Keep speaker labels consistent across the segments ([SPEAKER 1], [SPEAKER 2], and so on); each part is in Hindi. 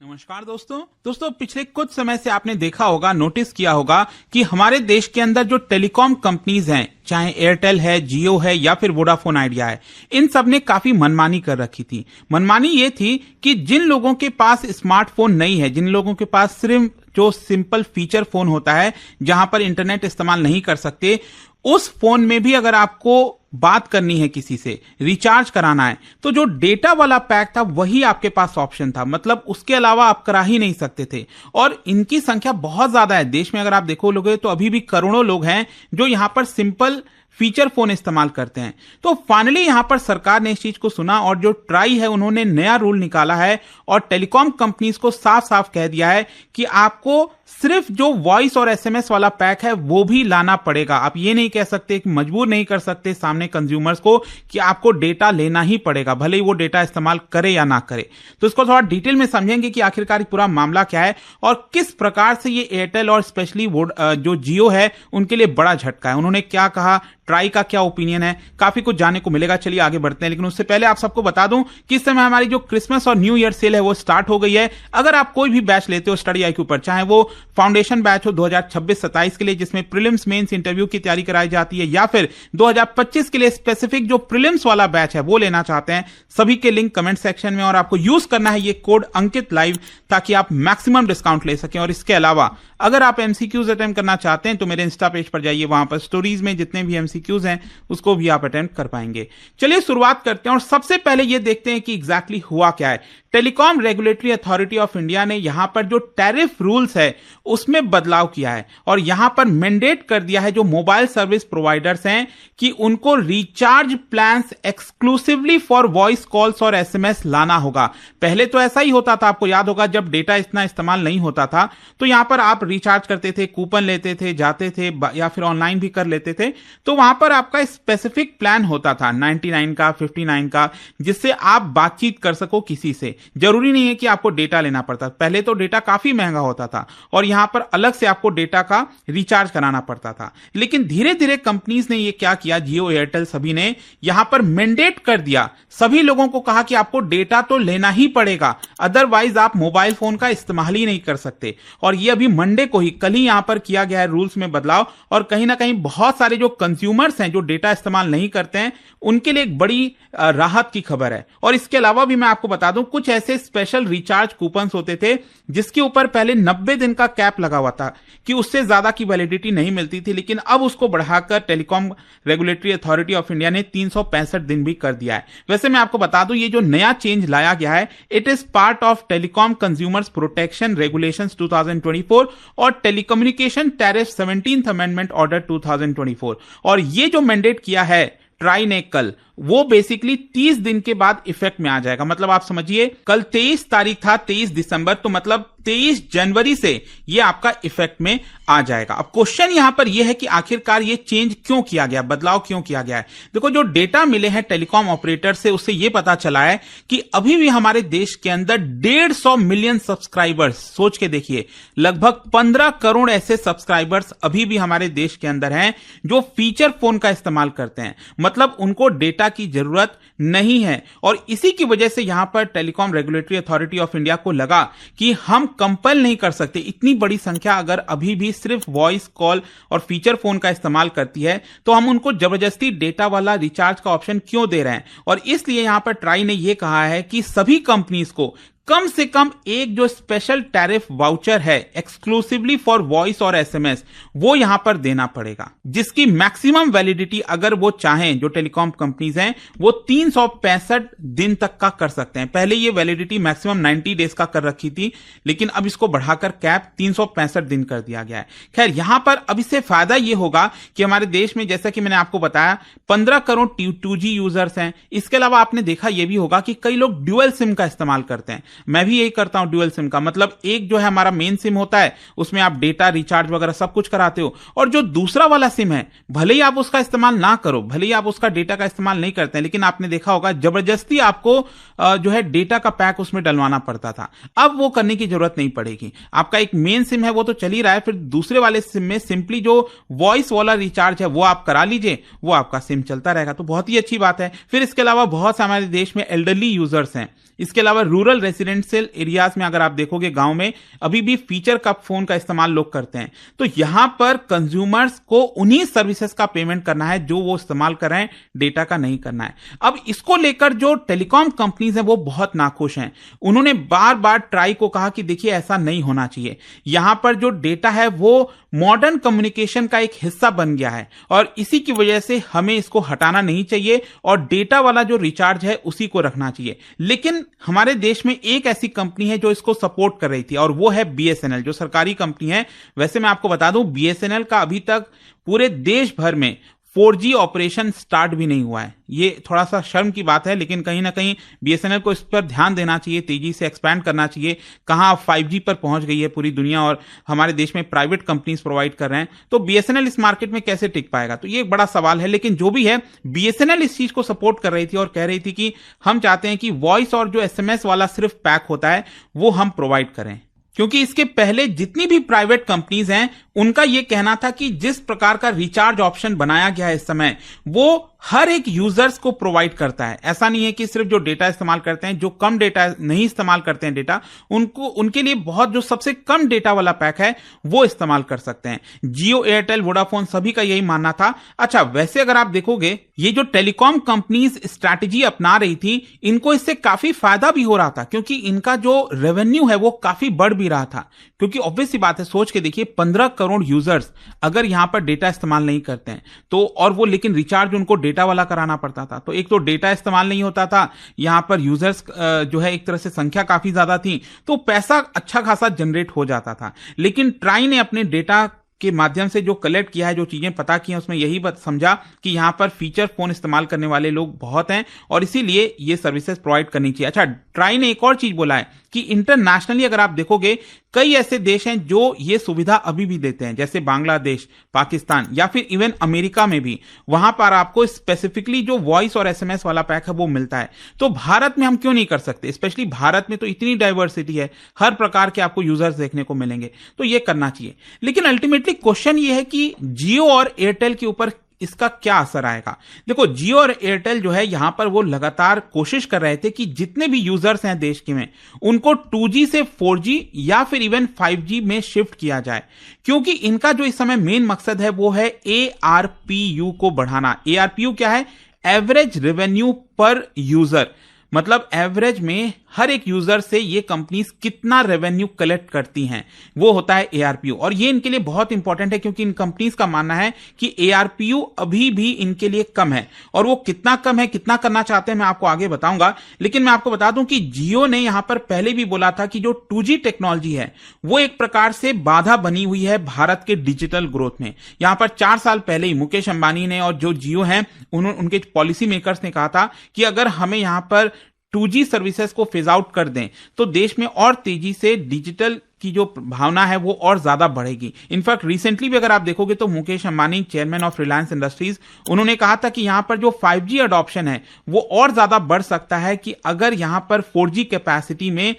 [SPEAKER 1] नमस्कार दोस्तों पिछले कुछ समय से आपने देखा होगा, नोटिस किया होगा कि हमारे देश के अंदर जो टेलीकॉम कंपनीज हैं, चाहे एयरटेल है, जियो है या फिर वोडाफोन आइडिया है, इन सब ने काफी मनमानी कर रखी थी। मनमानी ये थी कि जिन लोगों के पास स्मार्टफोन नहीं है, जिन लोगों के पास सिर्फ जो सिंपल फीचर फोन होता है जहां पर इंटरनेट इस्तेमाल नहीं कर सकते, उस फोन में भी अगर आपको बात करनी है, किसी से रिचार्ज कराना है, तो जो डेटा वाला पैक था वही आपके पास ऑप्शन था। मतलब उसके अलावा आप करा ही नहीं सकते थे। और इनकी संख्या बहुत ज्यादा है देश में। अगर आप देखोगे तो अभी भी करोड़ों लोग हैं जो यहां पर सिंपल फीचर फोन इस्तेमाल करते हैं। तो फाइनली यहां पर सरकार ने इस चीज को सुना और जो ट्राई है उन्होंने नया रूल निकाला है और टेलीकॉम कंपनीज को साफ साफ कह दिया है कि आपको सिर्फ जो वॉइस और एसएमएस वाला पैक है वो भी लाना पड़ेगा। आप ये नहीं कह सकते, कि मजबूर नहीं कर सकते सामने कंज्यूमर्स को कि आपको डेटा लेना ही पड़ेगा, भले ही वो डेटा इस्तेमाल करे या ना करे। तो इसको थोड़ा डिटेल में समझेंगे कि आखिरकार पूरा मामला क्या है और किस प्रकार से ये एयरटेल और स्पेशली जो जियो है उनके लिए बड़ा झटका है। उन्होंने क्या कहा, ट्राई का क्या ओपिनियन है, काफी कुछ जानने को मिलेगा। चलिए आगे बढ़ते हैं, लेकिन उससे पहले आप सबको बता दूं कि इस समय हमारी जो क्रिसमस और न्यू ईयर सेल है वो स्टार्ट हो गई है। अगर आप कोई भी बैच लेते हो स्टडी आई के ऊपर, चाहे वो फाउंडेशन बैच हो 2026-27 के लिए जिसमें प्रीलिम्स मेंस इंटरव्यू की तैयारी कराई जाती है, या फिर 2025 के लिए स्पेसिफिक जो प्रीलिम्स वाला बैच है वो लेना चाहते हैं, सभी के लिंक कमेंट सेक्शन में। और आपको यूज करना है ये कोड अंकित लाइव ताकि आप मैक्सिमम डिस्काउंट ले सकें। और इसके अलावा अगर आप एमसीक्यूज अटेम्प्ट करना चाहते हैं तो मेरे इंस्टा पेज पर जाइए, वहां पर स्टोरीज में जितने भी एमसीक्यूज हैं उसको भी आप अटेम्प्ट कर पाएंगे। चलिए शुरुआत करते हैं और सबसे पहले ये देखते हैं कि एग्जैक्टली हुआ क्या है। Telecom regulatory authority of India ने यहां पर जो टैरिफ रूल्स है उसमें बदलाव किया है और यहां पर मैंडेट कर दिया है जो मोबाइल सर्विस प्रोवाइडर्स हैं कि उनको recharge plans exclusively for voice calls और एसएमएस लाना होगा। पहले तो ऐसा ही होता था, आपको याद होगा, जब डेटा इतना इस्तेमाल नहीं होता था तो यहां पर आप रिचार्ज करते थे, कूपन लेते थे, जाते थे या फिर ऑनलाइन भी कर लेते थे, तो वहां पर आपका स्पेसिफिक प्लान होता था 99 का, 59 का, जिससे आप बातचीत कर सको किसी से। जरूरी नहीं है कि आपको डेटा लेना पड़ता। पहले तो डेटा काफी महंगा होता था और यहां पर अलग से आपको डेटा का रिचार्ज कराना पड़ता था। लेकिन धीरे धीरे कंपनीज ने ये क्या किया, जियो, एयरटेल सभी ने यहां पर मैंडेट कर दिया, सभी लोगों को कहा कि आपको डेटा तो लेना ही पड़ेगा, अदरवाइज आप मोबाइल फोन का इस्तेमाल ही नहीं कर सकते। और ये अभी मंडे को ही, कल ही यहां पर किया गया है रूल्स में बदलाव। और कहीं ना कहीं बहुत सारे जो कंज्यूमर्स हैं जो डेटा इस्तेमाल नहीं करते हैं उनके लिए एक बड़ी राहत की खबर है। और इसके अलावा भी मैं आपको बता दूं, कुछ ऐसे स्पेशल रिचार्ज कूपन्स होते थे जिसके ऊपर पहले 90 दिन का कैप लगा हुआ था कि उससे ज्यादा की वैलिडिटी नहीं मिलती थी, लेकिन अब उसको बढ़ाकर telecom regulatory authority of India ने 365 दिन भी कर दिया है। वैसे मैं आपको बता दूं, ये जो नया चेंज लाया गया है, it is part of telecom consumers protection regulations 2024 और telecommunication tariff 17th amendment order 2024। और ये जो मैंडेट किया है ट्राई ने कल, वो बेसिकली 30 दिन के बाद इफेक्ट में आ जाएगा। मतलब आप समझिए, कल 23 तारीख था, 23 दिसंबर, तो मतलब 23 जनवरी से ये आपका इफेक्ट में आ जाएगा। अब क्वेश्चन यहां पर यह है कि आखिरकार ये चेंज क्यों किया गया, बदलाव क्यों किया गया है। देखो, जो डेटा मिले हैं टेलीकॉम ऑपरेटर से उससे यह पता चला है कि अभी भी हमारे देश के अंदर 150 मिलियन सब्सक्राइबर्स, सोच के देखिए, लगभग 15 करोड़ ऐसे सब्सक्राइबर्स अभी भी हमारे देश के अंदर हैं जो फीचर फोन का इस्तेमाल करते हैं। मतलब उनको डेटा की जरूरत नहीं है। और इसी की वजह से यहां पर telecom regulatory authority of India को लगा कि हम कंपेल नहीं कर सकते। इतनी बड़ी संख्या अगर अभी भी सिर्फ वॉइस कॉल और फीचर फोन का इस्तेमाल करती है तो हम उनको जबरदस्ती डेटा वाला रिचार्ज का ऑप्शन क्यों दे रहे हैं। और इसलिए यहां पर ट्राई ने यह कहा है कि सभी कंपनीज को कम से कम एक जो स्पेशल टैरिफ वाउचर है एक्सक्लूसिवली फॉर वॉइस और एसएमएस, वो यहां पर देना पड़ेगा, जिसकी मैक्सिमम वैलिडिटी अगर वो चाहें, जो टेलीकॉम कंपनीज हैं, वो 365 दिन तक का कर सकते हैं। पहले ये वैलिडिटी मैक्सिमम 90 डेज का कर रखी थी, लेकिन अब इसको बढ़ाकर कैप 365 दिन कर दिया गया है। खैर, यहां पर अब इससे फायदा ये होगा कि हमारे देश में, जैसा कि मैंने आपको बताया, 15 करोड़ 2G यूजर्स हैं। इसके अलावा आपने देखा यह भी होगा कि कई लोग ड्यूअल सिम का इस्तेमाल करते हैं। मैं भी यही करता हूं, ड्यूअल सिम का मतलब एक जो है हमारा मेन सिम होता है, उसमें आप डेटा, रिचार्ज वगैरह सब कुछ कराते हो, और जो दूसरा वाला सिम है, भले ही आप उसका इस्तेमाल ना करो, भले ही आप उसका डेटा का इस्तेमाल नहीं करते हैं, लेकिन आपने देखा होगा जबरदस्ती आपको जो है डेटा का पैक उसमें डलवाना पड़ता था। अब वो करने की जरूरत नहीं पड़ेगी। आपका एक मेन सिम है वो तो चल ही रहा है, फिर दूसरे वाले सिम में सिंपली जो वॉइस वाला रिचार्ज है वो आप करा लीजिए, वो आपका सिम चलता रहेगा। तो बहुत ही अच्छी बात है। फिर इसके अलावा बहुत से हमारे देश में एल्डरली यूजर्स हैं, इसके अलावा रूरल रेसिडेंट रेसिडेंशियल एरियाज में अगर आप देखोगे गांव में अभी भी फीचर का फोन का इस्तेमाल लोग करते हैं। तो यहां पर कंज्यूमर्स को उन्हीं सर्विसेज का पेमेंट करना है जो वो इस्तेमाल कर रहे हैं, डेटा का नहीं करना है। अब इसको लेकर जो टेलीकॉम कंपनीज हैं वो बहुत नाखुश हैं। उन्होंने बार बार ट्राई को कहा कि देखिए ऐसा नहीं होना चाहिए, यहां पर जो डेटा है वो मॉडर्न कम्युनिकेशन का एक हिस्सा बन गया है और इसी की वजह से हमें इसको हटाना नहीं चाहिए और डेटा वाला जो रिचार्ज है उसी को रखना चाहिए। लेकिन हमारे देश में एक ऐसी कंपनी है जो इसको सपोर्ट कर रही थी और वो है बीएसएनएल, जो सरकारी कंपनी है। वैसे मैं आपको बता दूं बीएसएनएल का अभी तक पूरे देश भर में 4G ऑपरेशन स्टार्ट भी नहीं हुआ है। ये थोड़ा सा शर्म की बात है, लेकिन कहीं ना कहीं बीएसएनएल को इस पर ध्यान देना चाहिए, तेजी से एक्सपैंड करना चाहिए। कहां 5G पर पहुंच गई है पूरी दुनिया और हमारे देश में प्राइवेट कंपनीज प्रोवाइड कर रहे हैं, तो बीएसएनएल इस मार्केट में कैसे टिक पाएगा? तो ये एक बड़ा सवाल है। लेकिन जो भी है, बीएसएनएल इस चीज को सपोर्ट कर रही थी और कह रही थी कि हम चाहते हैं कि वॉइस और जो एसएमएस वाला सिर्फ पैक होता है वो हम प्रोवाइड करें, क्योंकि इसके पहले जितनी भी प्राइवेट कंपनीज हैं उनका यह कहना था कि जिस प्रकार का रिचार्ज ऑप्शन बनाया गया है इस समय वो हर एक यूजर्स को प्रोवाइड करता है। ऐसा नहीं है कि सिर्फ जो डेटा इस्तेमाल करते हैं, जो कम डेटा नहीं इस्तेमाल करते हैं डेटा, उनको उनके लिए बहुत जो सबसे कम डेटा वाला पैक है वो इस्तेमाल कर सकते हैं। जियो, एयरटेल, वोडाफोन सभी का यही मानना था। अच्छा, वैसे अगर आप देखोगे ये जो टेलीकॉम कंपनीज स्ट्रैटेजी अपना रही थी, इनको इससे काफी फायदा भी हो रहा था क्योंकि इनका जो रेवेन्यू है वो काफी बढ़ भी रहा था। क्योंकि ऑब्वियस सी बात है, सोच के देखिए 15 करोड़ यूजर्स अगर यहां पर डेटा इस्तेमाल नहीं करते हैं तो, और वो लेकिन रिचार्ज उनको डेटा वाला कराना पड़ता था, तो एक तो डेटा इस्तेमाल नहीं होता था, यहां पर यूजर्स जो है एक तरह से संख्या काफी ज्यादा थी, तो पैसा अच्छा खासा जनरेट हो जाता था। लेकिन ट्राई ने अपने डेटा के माध्यम से जो कलेक्ट किया है, जो चीजें पता की हैं, उसमें यही समझा कि यहां पर फीचर फोन इस्तेमाल करने वाले लोग बहुत हैं और इसीलिए ये सर्विसेज प्रोवाइड करनी चाहिए। अच्छा, ट्राई ने एक और चीज बोला है कि इंटरनेशनली अगर आप देखोगे कई ऐसे देश हैं जो ये सुविधा अभी भी देते हैं, जैसे बांग्लादेश, पाकिस्तान या फिर इवन अमेरिका में भी, वहां पर आपको स्पेसिफिकली जो वॉइस और एसएमएस वाला पैक है वो मिलता है। तो भारत में हम क्यों नहीं कर सकते? स्पेशली भारत में तो इतनी डाइवर्सिटी है, हर प्रकार के आपको यूजर्स देखने को मिलेंगे, तो ये करना चाहिए। लेकिन अल्टीमेटली क्वेश्चन ये है कि जियो और एयरटेल के ऊपर इसका क्या असर आएगा? देखो, जियो और एयरटेल जो है यहां पर वो लगातार कोशिश कर रहे थे कि जितने भी यूजर्स हैं देश के में उनको 2G से 4G या फिर इवन 5G में शिफ्ट किया जाए, क्योंकि इनका जो इस समय मेन मकसद है वो है ARPU को बढ़ाना। ARPU क्या है? एवरेज रेवेन्यू पर यूजर, मतलब एवरेज में हर एक यूजर से ये कंपनीज कितना रेवेन्यू कलेक्ट करती हैं, वो होता है ARPU। और ये इनके लिए बहुत इंपॉर्टेंट है क्योंकि इन कंपनीज का मानना है कि ARPU अभी भी इनके लिए कम है, और वो कितना कम है, कितना करना चाहते हैं, मैं आपको आगे बताऊंगा। लेकिन मैं आपको बता दूं कि जियो ने यहां पर पहले भी बोला था कि जो 2G टेक्नोलॉजी है वो एक प्रकार से बाधा बनी हुई है भारत के डिजिटल ग्रोथ में। यहां पर 4 साल पहले ही मुकेश अंबानी ने और जो जियो हैं उनके पॉलिसी मेकर्स ने कहा था कि अगर हमें यहां पर 2G सर्विसेज को फेज आउट कर दें तो देश में और तेजी से डिजिटल की जो भावना है वो और ज्यादा बढ़ेगी। इनफैक्ट रिसेंटली भी अगर आप देखोगे तो Mukesh Ambani, chairman of Reliance industries, उन्होंने कहा था कि यहां पर जो 5G अडॉप्शन है वो और ज्यादा बढ़ सकता है कि अगर यहां पर 4G कैपेसिटी में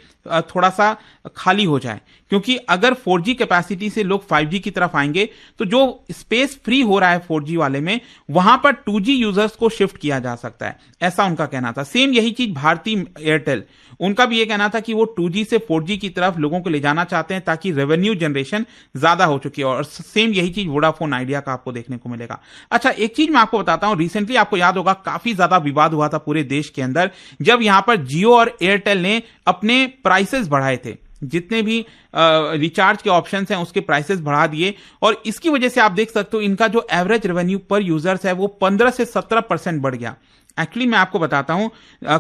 [SPEAKER 1] थोड़ा सा खाली हो जाए, क्योंकि अगर 4G कैपेसिटी से लोग 5G की तरफ आएंगे तो जो स्पेस फ्री हो रहा है 4G वाले में, वहां पर 2G यूजर्स को शिफ्ट किया जा सकता है, ऐसा उनका कहना था। सेम यही चीज भारती एयरटेल, उनका भी ये कहना था कि वो 2G से 4G की तरफ लोगों को ले जाना चाहते हैं ताकि रेवेन्यू जनरेशन ज्यादा हो चुकी है। और सेम यही चीज वोडाफोन आइडिया का आपको देखने को मिलेगा। अच्छा, एक चीज मैं आपको बताता हूं, रिसेंटली आपको याद होगा काफी ज्यादा विवाद हुआ था पूरे देश के अंदर जब यहां पर जियो और एयरटेल ने अपने प्राइसेस बढ़ाए थे, जितने भी रिचार्ज के ऑप्शंस हैं उसके प्राइसेस बढ़ा दिए, और इसकी वजह से आप देख सकते हो इनका जो एवरेज रेवेन्यू पर यूजर्स है वो 15 से 17% बढ़ गया। एक्चुअली मैं आपको बताता हूं,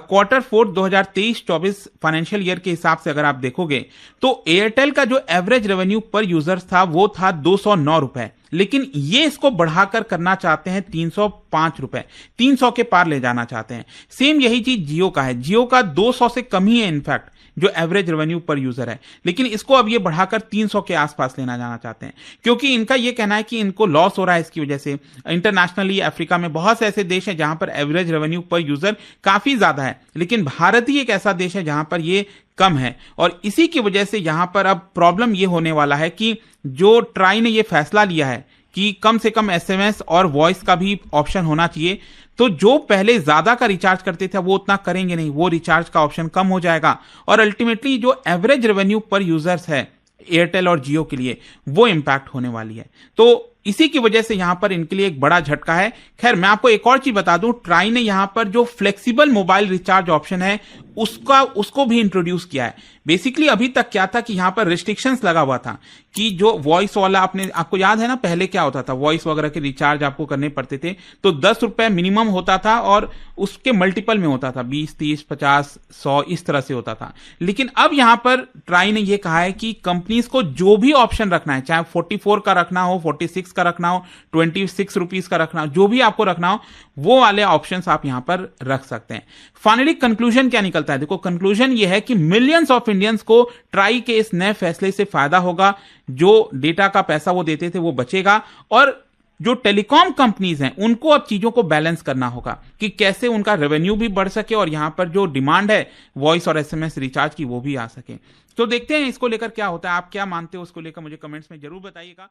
[SPEAKER 1] Q4 2023-24 फाइनेंशियल ईयर के हिसाब से अगर आप देखोगे तो एयरटेल का जो एवरेज रेवेन्यू पर यूजर्स था वो था 209 रुपए, लेकिन ये इसको बढ़ाकर करना चाहते हैं 305 रुपए, 300 के पार ले जाना चाहते हैं। सेम यही चीज जियो का है, जियो का 200 से कम ही है इनफैक्ट जो एवरेज रेवेन्यू पर यूजर है, लेकिन इसको अब ये बढ़ाकर 300 के आसपास लेना जाना चाहते हैं, क्योंकि इनका ये कहना है कि इनको लॉस हो रहा है इसकी वजह से। इंटरनेशनली अफ्रीका में बहुत से ऐसे देश हैं जहां पर एवरेज रेवेन्यू पर यूजर काफी ज्यादा है, लेकिन भारत ही एक ऐसा देश है जहां पर ये कम है, और इसी की वजह से यहां पर अब प्रॉब्लम ये होने वाला है कि जो ट्राई ने ये फैसला लिया है कि कम से कम एसएमएस और वॉइस का भी ऑप्शन होना चाहिए, तो जो पहले ज्यादा का रिचार्ज करते थे वो उतना करेंगे नहीं, वो रिचार्ज का ऑप्शन कम हो जाएगा और अल्टीमेटली जो एवरेज रेवेन्यू पर यूजर्स है एयरटेल और जियो के लिए वो इंपैक्ट होने वाली है। तो इसी की वजह से यहां पर इनके लिए एक बड़ा झटका है। खैर मैं आपको एक और चीज बता दूं, ट्राई ने यहां पर जो फ्लेक्सिबल मोबाइल रिचार्ज ऑप्शन है उसको भी इंट्रोड्यूस किया है। बेसिकली अभी तक क्या था कि यहां पर रिस्ट्रिक्शंस लगा हुआ था कि जो वॉइस वाला आपको याद है ना, पहले क्या होता था, वॉइस वगैरह के रिचार्ज आपको करने पड़ते थे तो 10 रुपए मिनिमम होता था और उसके मल्टीपल में होता था, 20, 30, 50, 100 इस तरह से होता था। लेकिन अब यहां पर ट्राई ने यह कहा है कि कंपनीज को जो भी ऑप्शन रखना है, चाहे 44 का रखना हो, 46 का रखना हो, 26 रुपीज का रखना हो, जो भी आपको रखना हो वो वाले ऑप्शंस आप यहां पर रख सकते हैं। फाइनली कंक्लूजन क्या निकलता है, देखो कंक्लूजन ये है कि मिलियंस ऑफ इंडियंस को ट्राई के इस नए फैसले से फायदा होगा। जो डेटा का पैसा वो देते थे वो बचेगा और जो टेलीकॉम कंपनीज हैं उनको अब चीजों को बैलेंस करना होगा कि कैसे उनका रेवेन्यू भी बढ़ सके और यहां पर जो डिमांड है वॉइस और एसएमएस रिचार्ज की वो भी आ सके। तो देखते हैं इसको लेकर क्या होता है, आप क्या मानते हो उसको लेकर मुझे कमेंट्स में जरूर बताइएगा।